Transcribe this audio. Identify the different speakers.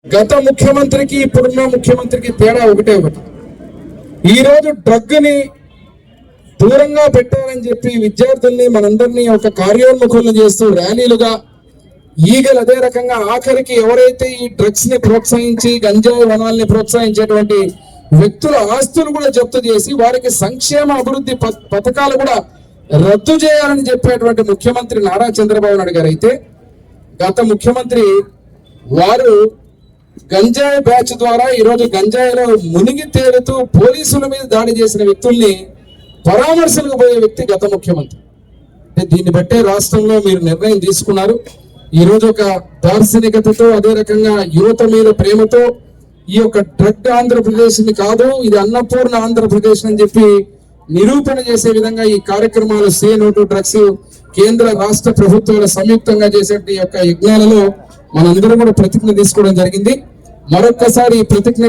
Speaker 1: గత ముఖ్యమంత్రికి ఇప్పుడున్న ముఖ్యమంత్రికి తేడా ఒకటే ఒకటి. ఈరోజు డ్రగ్ ని దూరంగా పెట్టాలని చెప్పి విద్యార్థుల్ని మనందరినీ ఒక కార్యోన్ముఖులను చేస్తూ ర్యాలీలుగా ఈగలు అదే రకంగా ఆఖరికి ఎవరైతే ఈ డ్రగ్స్ ని ప్రోత్సహించి గంజాయి వనాల్ని ప్రోత్సహించేటువంటి వ్యక్తుల ఆస్తులు కూడా జప్తు చేసి వారికి సంక్షేమ అభివృద్ధి పథకాలు కూడా రద్దు చేయాలని చెప్పేటువంటి ముఖ్యమంత్రి నారా చంద్రబాబు నాయుడు గారు అయితే గత ముఖ్యమంత్రి వారు గంజాయి బ్యాచ్ ద్వారా ఈరోజు గంజాయిలో మునిగి తేలుతూ పోలీసుల మీద దాడి చేసిన వ్యక్తుల్ని పరామర్శలకు పోయే వ్యక్తి గత ముఖ్యమంత్రి. దీన్ని బట్టే రాష్ట్రంలో మీరు నిర్ణయం తీసుకున్నారు. ఈరోజు ఒక దార్శనికతతో అదే రకంగా యువత మీద ప్రేమతో ఈ యొక్క డ్రగ్ ఆంధ్రప్రదేశ్ ని కాదు, ఇది అన్నపూర్ణ ఆంధ్రప్రదేశ్ అని చెప్పి నిరూపణ చేసే విధంగా ఈ కార్యక్రమాలు సే నో టు డ్రగ్స్ కేంద్ర రాష్ట్ర ప్రభుత్వాలు సంయుక్తంగా చేసే ఈ యొక్క యజ్ఞాలలో మనందరం కూడా ప్రతిజ్ఞ తీసుకోవడం జరిగింది. మరొక్కసారి ఈ ప్రతిజ్ఞ